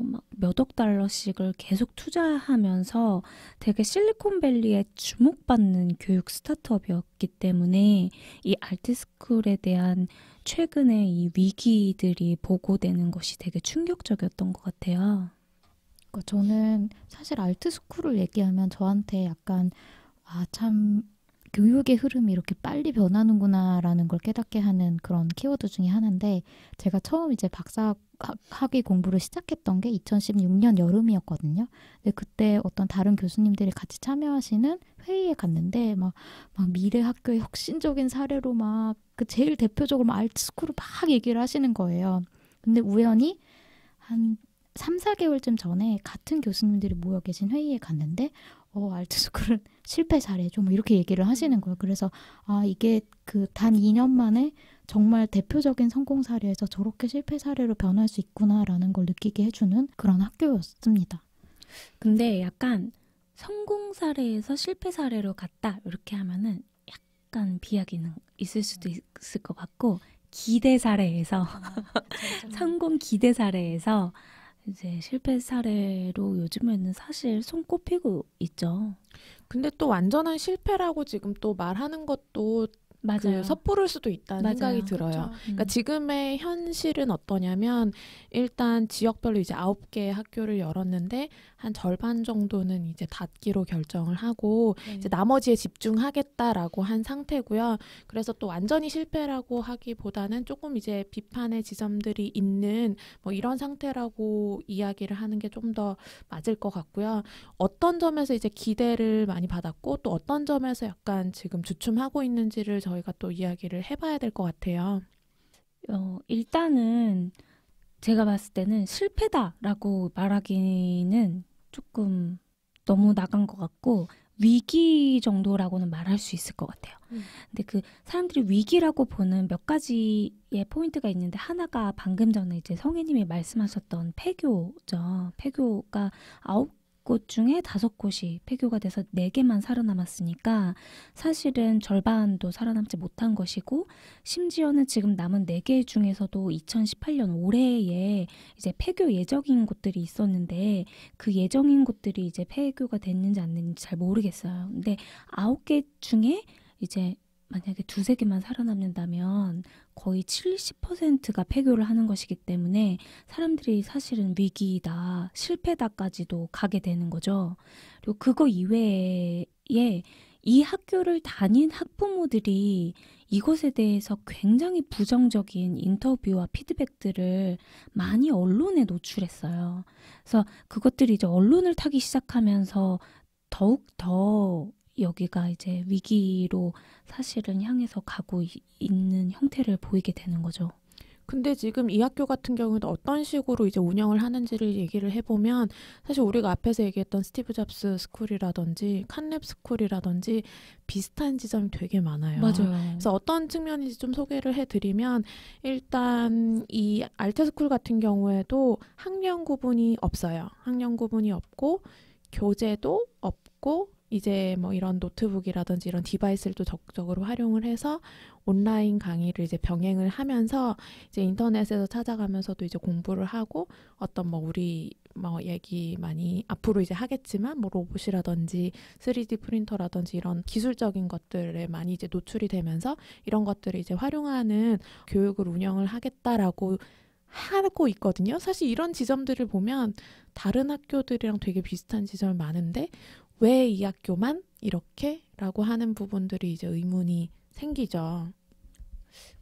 Speaker 2: 막 몇억 달러씩을 계속 투자하면서 되게 실리콘밸리에 주목받는 교육 스타트업이었기 때문에 이 알트스쿨에 대한 최근의 이 위기들이 보고되는 것이 되게 충격적이었던 것 같아요.
Speaker 4: 그러니까 저는 사실 알트스쿨을 얘기하면 저한테 약간 참 교육의 흐름이 이렇게 빨리 변하는구나라는 걸 깨닫게 하는 그런 키워드 중에 하나인데 제가 처음 이제 박사학위 공부를 시작했던 게 2016년 여름이었거든요. 근데 그때 어떤 다른 교수님들이 같이 참여하시는 회의에 갔는데 막 미래 학교의 혁신적인 사례로 막 그 제일 대표적으로 막 알트스쿨을 막 얘기를 하시는 거예요. 근데 우연히 한 3, 4개월쯤 전에 같은 교수님들이 모여 계신 회의에 갔는데 알트스쿨은 실패 사례죠. 뭐 이렇게 얘기를 하시는 거예요. 그래서 이게 그 단 2년 만에 정말 대표적인 성공 사례에서 저렇게 실패 사례로 변할 수 있구나라는 걸 느끼게 해주는 그런 학교였습니다.
Speaker 2: 근데 약간 성공 사례에서 실패 사례로 갔다 이렇게 하면은 약간 비약이는 있을 수도 있을 것 같고 기대 사례에서 성공 기대 사례에서 이제 실패 사례로 요즘에는 사실 손꼽히고 있죠.
Speaker 1: 근데 또 완전한 실패라고 지금 또 말하는 것도
Speaker 2: 맞아요.
Speaker 1: 섣부를 수도 있다는
Speaker 2: 맞아요.
Speaker 1: 생각이 들어요.
Speaker 3: 그렇죠.
Speaker 1: 그러니까 지금의 현실은 어떠냐면 일단 지역별로 이제 9개의 학교를 열었는데 한 절반 정도는 이제 닫기로 결정을 하고 이제 나머지에 집중하겠다라고 한 상태고요. 그래서 또 완전히 실패라고 하기보다는 조금 이제 비판의 지점들이 있는 뭐 이런 상태라고 이야기를 하는 게 좀 더 맞을 것 같고요. 어떤 점에서 이제 기대를 많이 받았고 또 어떤 점에서 약간 지금 주춤하고 있는지를 저희가 또 이야기를 해봐야 될 것 같아요.
Speaker 2: 일단은 제가 봤을 때는 실패다라고 말하기는 조금 너무 나간 것 같고 위기 정도라고는 말할 수 있을 것 같아요. 근데 그 사람들이 위기라고 보는 몇 가지의 포인트가 있는데 하나가 방금 전에 이제 성혜님이 말씀하셨던 폐교죠. 폐교가 9곳 중에 5곳이 폐교가 돼서 4개만 살아남았으니까 사실은 절반도 살아남지 못한 것이고 심지어는 지금 남은 4개 중에서도 2018년 올해에 이제 폐교 예정인 곳들이 있었는데 그 예정인 곳들이 이제 폐교가 됐는지 안 됐는지 잘 모르겠어요. 근데 9개 중에 이제 만약에 2-3개만 살아남는다면 거의 70%가 폐교를 하는 것이기 때문에 사람들이 사실은 위기다, 실패다까지도 가게 되는 거죠. 그리고 그거 이외에 이 학교를 다닌 학부모들이 이것에 대해서 굉장히 부정적인 인터뷰와 피드백들을 많이 언론에 노출했어요. 그래서 그것들이 이제 언론을 타기 시작하면서 더욱 더 여기가 이제 위기로 사실은 향해서 가고 있는 형태를 보이게 되는 거죠.
Speaker 1: 근데 지금 이 학교 같은 경우는 어떤 식으로 이제 운영을 하는지를 얘기를 해보면 사실 우리가 앞에서 얘기했던 스티브 잡스 스쿨이라든지 칸랩 스쿨이라든지 비슷한 지점이 되게 많아요.
Speaker 2: 맞아요.
Speaker 1: 그래서 어떤 측면인지 좀 소개를 해드리면 일단 이 알테스쿨 같은 경우에도 학년 구분이 없어요. 학년 구분이 없고 교재도 없고 이제 뭐 이런 노트북이라든지 이런 디바이스를 또 적극적으로 활용을 해서 온라인 강의를 이제 병행을 하면서 이제 인터넷에서 찾아가면서도 이제 공부를 하고 어떤 뭐 우리 뭐 얘기 많이 앞으로 이제 하겠지만 뭐 로봇이라든지 3D 프린터라든지 이런 기술적인 것들에 많이 이제 노출이 되면서 이런 것들을 이제 활용하는 교육을 운영을 하겠다라고 하고 있거든요. 사실 이런 지점들을 보면 다른 학교들이랑 되게 비슷한 지점이 많은데 왜 이 학교만 이렇게? 라고 하는 부분들이 이제 의문이 생기죠.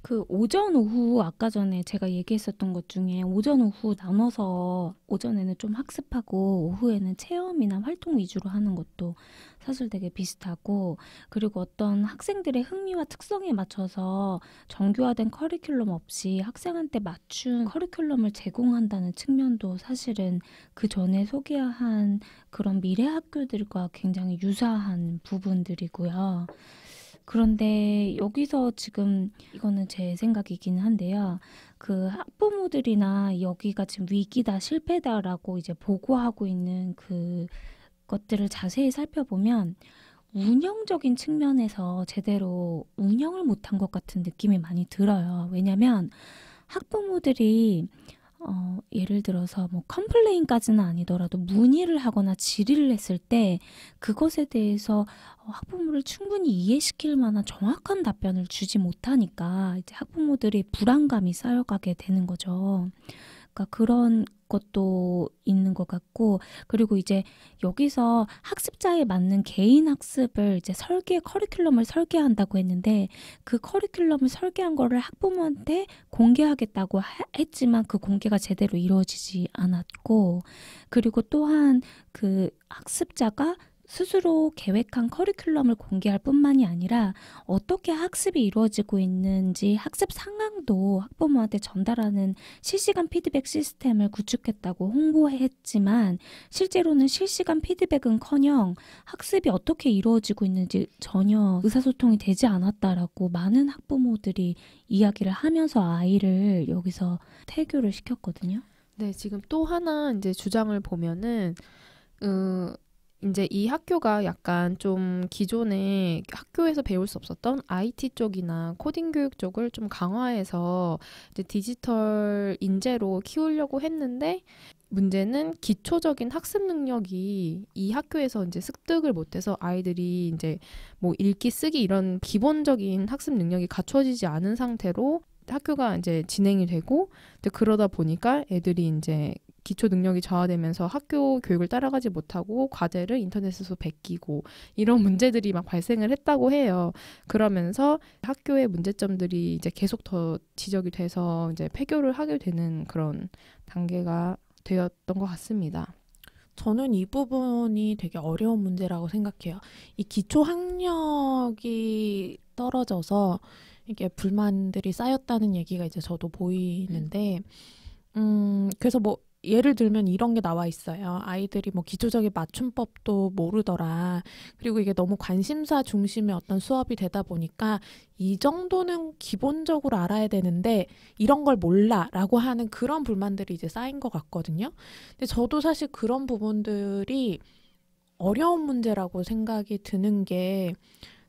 Speaker 2: 그 오전, 오후 아까 전에 제가 얘기했었던 것 중에 오전, 오후 나눠서 오전에는 좀 학습하고 오후에는 체험이나 활동 위주로 하는 것도 사실 되게 비슷하고 그리고 어떤 학생들의 흥미와 특성에 맞춰서 정교화된 커리큘럼 없이 학생한테 맞춘 커리큘럼을 제공한다는 측면도 사실은 그 전에 소개한 그런 미래 학교들과 굉장히 유사한 부분들이고요. 그런데 여기서 지금 이거는 제 생각이긴 한데요. 그 학부모들이나 여기가 지금 위기다, 실패다라고 이제 보고하고 있는 그 것들을 자세히 살펴보면 운영적인 측면에서 제대로 운영을 못한 것 같은 느낌이 많이 들어요. 왜냐면 학부모들이 예를 들어서 뭐 컴플레인까지는 아니더라도 문의를 하거나 질의를 했을 때 그것에 대해서 학부모를 충분히 이해시킬 만한 정확한 답변을 주지 못하니까 이제 학부모들이 불안감이 쌓여가게 되는 거죠. 그러니까 그런 것도 있는 것 같고 그리고 이제 여기서 학습자에 맞는 개인 학습을 이제 커리큘럼을 설계한다고 했는데 그 커리큘럼을 설계한 거를 학부모한테 공개하겠다고 했지만 그 공개가 제대로 이루어지지 않았고 그리고 또한 그 학습자가 스스로 계획한 커리큘럼을 공개할 뿐만이 아니라 어떻게 학습이 이루어지고 있는지 학습 상황도 학부모한테 전달하는 실시간 피드백 시스템을 구축했다고 홍보했지만 실제로는 실시간 피드백은커녕 학습이 어떻게 이루어지고 있는지 전혀 의사소통이 되지 않았다라고 많은 학부모들이 이야기를 하면서 아이를 여기서 퇴교를 시켰거든요.
Speaker 3: 네, 지금 또 하나 이제 주장을 보면은 이제 이 학교가 약간 좀 기존에 학교에서 배울 수 없었던 IT 쪽이나 코딩 교육 쪽을 좀 강화해서 이제 디지털 인재로 키우려고 했는데 문제는 기초적인 학습 능력이 이 학교에서 이제 습득을 못해서 아이들이 이제 뭐 읽기, 쓰기 이런 기본적인 학습 능력이 갖춰지지 않은 상태로 학교가 이제 진행이 되고 그러다 보니까 애들이 이제 기초 능력이 저하되면서 학교 교육을 따라가지 못하고 과제를 인터넷에서 베끼고 이런 문제들이 막 발생을 했다고 해요. 그러면서 학교의 문제점들이 이제 계속 더 지적이 돼서 이제 폐교를 하게 되는 그런 단계가 되었던 것 같습니다.
Speaker 1: 저는 이 부분이 되게 어려운 문제라고 생각해요. 이 기초 학력이 떨어져서 이게 불만들이 쌓였다는 얘기가 이제 저도 보이는데, 그래서 뭐 예를 들면 이런 게 나와 있어요. 아이들이 뭐 기초적인 맞춤법도 모르더라. 그리고 이게 너무 관심사 중심의 어떤 수업이 되다 보니까 이 정도는 기본적으로 알아야 되는데 이런 걸 몰라라고 하는 그런 불만들이 이제 쌓인 것 같거든요. 근데 저도 사실 그런 부분들이 어려운 문제라고 생각이 드는 게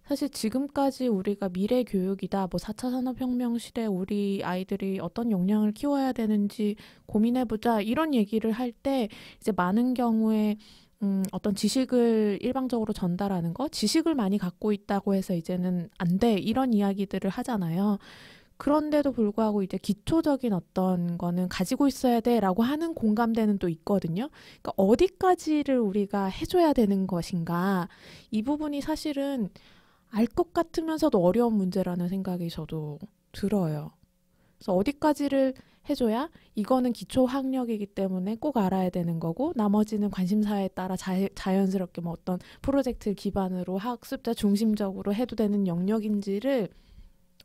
Speaker 1: 사실 지금까지 우리가 미래 교육이다, 뭐 4차 산업혁명 시대 우리 아이들이 어떤 역량을 키워야 되는지 고민해보자, 이런 얘기를 할 때 이제 많은 경우에 어떤 지식을 일방적으로 전달하는 거, 지식을 많이 갖고 있다고 해서 이제는 안 돼, 이런 이야기들을 하잖아요. 그런데도 불구하고 이제 기초적인 어떤 거는 가지고 있어야 돼라고 하는 공감대는 또 있거든요. 그러니까 어디까지를 우리가 해줘야 되는 것인가, 이 부분이 사실은 알 것 같으면서도 어려운 문제라는 생각이 저도 들어요. 그래서 어디까지를 해줘야 이거는 기초 학력이기 때문에 꼭 알아야 되는 거고 나머지는 관심사에 따라 자연스럽게 뭐 어떤 프로젝트를 기반으로 학습자 중심적으로 해도 되는 영역인지를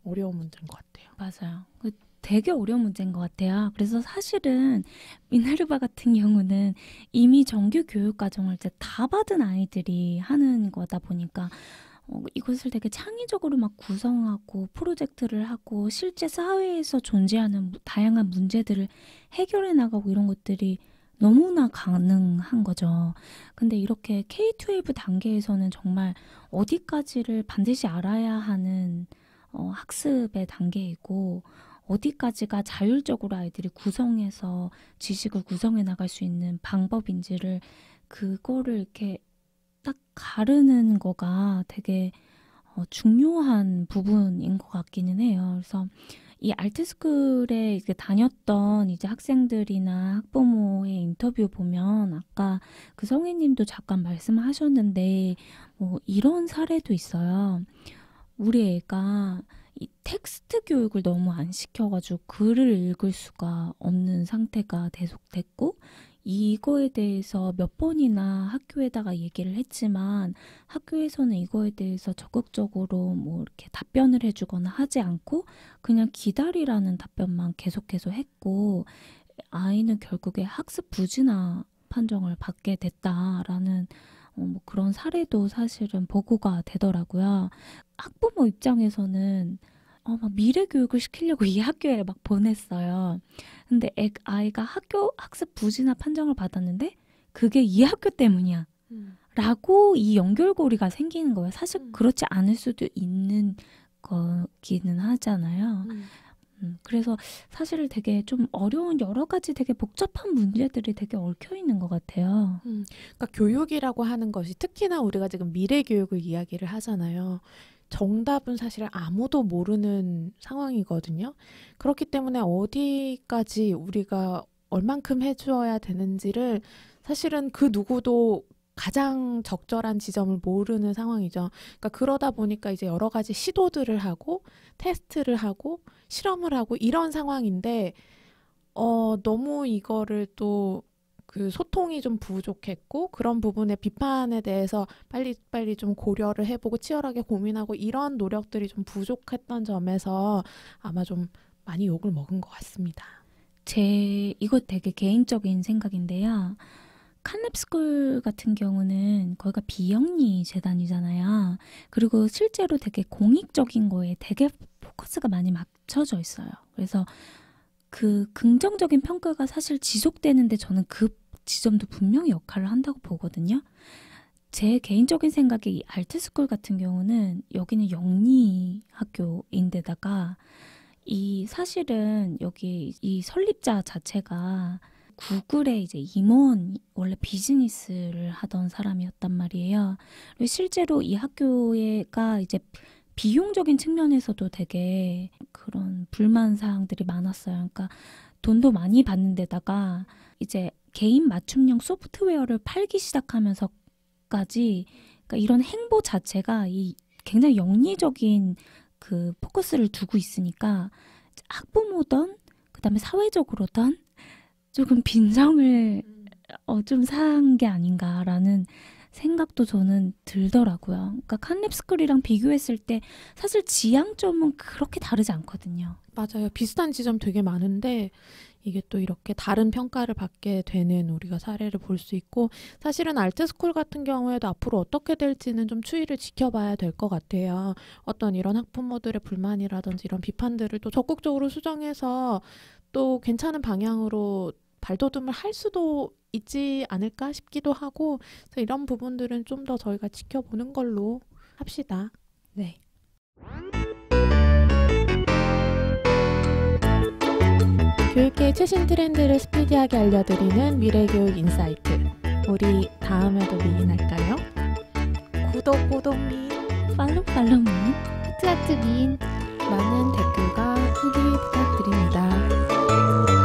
Speaker 1: 어려운 문제인 것 같아요.
Speaker 2: 맞아요. 되게 어려운 문제인 것 같아요. 그래서 사실은 미네르바 같은 경우는 이미 정규 교육 과정을 이제 다 받은 아이들이 하는 거다 보니까 이것을 되게 창의적으로 막 구성하고 프로젝트를 하고 실제 사회에서 존재하는 다양한 문제들을 해결해 나가고 이런 것들이 너무나 가능한 거죠. 근데 이렇게 K-12 단계에서는 정말 어디까지를 반드시 알아야 하는 학습의 단계이고 어디까지가 자율적으로 아이들이 구성해서 지식을 구성해 나갈 수 있는 방법인지를 그거를 이렇게 딱 가르는 거가 되게 중요한 부분인 것 같기는 해요. 그래서 이 알트스쿨에 다녔던 이제 학생들이나 학부모의 인터뷰 보면 아까 그 성희님도 잠깐 말씀하셨는데 뭐 이런 사례도 있어요. 우리 애가 이 텍스트 교육을 너무 안 시켜가지고 글을 읽을 수가 없는 상태가 계속됐고 이거에 대해서 몇 번이나 학교에다가 얘기를 했지만 학교에서는 이거에 대해서 적극적으로 뭐 이렇게 답변을 해주거나 하지 않고 그냥 기다리라는 답변만 계속해서 했고 아이는 결국에 학습 부진아 판정을 받게 됐다라는 뭐 그런 사례도 사실은 보고가 되더라고요. 학부모 입장에서는 막 미래 교육을 시키려고 이 학교에 막 보냈어요. 근데 아이가 학교 학습 부진아 판정을 받았는데 그게 이 학교 때문이야. 라고 이 연결고리가 생기는 거예요. 사실 그렇지 않을 수도 있는 거기는 하잖아요. 그래서 사실 되게 좀 어려운 여러 가지 되게 복잡한 문제들이 되게 얽혀 있는 것 같아요.
Speaker 1: 그러니까 교육이라고 하는 것이 특히나 우리가 지금 미래 교육을 이야기를 하잖아요. 정답은 사실 아무도 모르는 상황이거든요. 그렇기 때문에 어디까지 우리가 얼만큼 해주어야 되는지를 사실은 그 누구도 가장 적절한 지점을 모르는 상황이죠. 그러니까 그러다 보니까 이제 여러 가지 시도들을 하고 테스트를 하고 실험을 하고 이런 상황인데 너무 이거를 또 그 소통이 좀 부족했고 그런 부분의 비판에 대해서 빨리 좀 고려를 해보고 치열하게 고민하고 이런 노력들이 좀 부족했던 점에서 아마 좀 많이 욕을 먹은 것 같습니다.
Speaker 2: 이거 되게 개인적인 생각인데요. 칸랩스쿨 같은 경우는 거기가 비영리 재단이잖아요. 그리고 실제로 되게 공익적인 거에 되게 포커스가 많이 맞춰져 있어요. 그래서 그 긍정적인 평가가 사실 지속되는데 저는 그 지점도 분명히 역할을 한다고 보거든요. 제 개인적인 생각에 이 알트스쿨 같은 경우는 여기는 영리 학교인데다가 이 사실은 여기 이 설립자 자체가 구글의 이제 임원 원래 비즈니스를 하던 사람이었단 말이에요. 그리고 실제로 이 학교가 이제 비용적인 측면에서도 되게 그런 불만 사항들이 많았어요. 그러니까 돈도 많이 받는 데다가 이제 개인 맞춤형 소프트웨어를 팔기 시작하면서까지 그러니까 이런 행보 자체가 이 굉장히 영리적인 그 포커스를 두고 있으니까 학부모든 그다음에 사회적으로든 조금 빈정을 좀 사한 게 아닌가라는 생각도 저는 들더라고요. 그러니까 칸랩스쿨이랑 비교했을 때 사실 지향점은 그렇게 다르지 않거든요.
Speaker 1: 맞아요. 비슷한 지점 되게 많은데 이게 또 이렇게 다른 평가를 받게 되는 우리가 사례를 볼 수 있고 사실은 알트스쿨 같은 경우에도 앞으로 어떻게 될지는 좀 추이를 지켜봐야 될 것 같아요. 어떤 이런 학부모들의 불만이라든지 이런 비판들을 또 적극적으로 수정해서 또 괜찮은 방향으로 발돋움을 할 수도 있지 않을까 싶기도 하고 그래서 이런 부분들은 좀 더 저희가 지켜보는 걸로 합시다.
Speaker 2: 네.
Speaker 1: 교육계의 최신 트렌드를 스피디하게 알려드리는 미래교육 인사이트. 우리 다음에도 미인할까요? 구독 미인,
Speaker 2: 팔로우 미인,
Speaker 4: 하트 미인.
Speaker 1: 많은 댓글과 후기 부탁드립니다.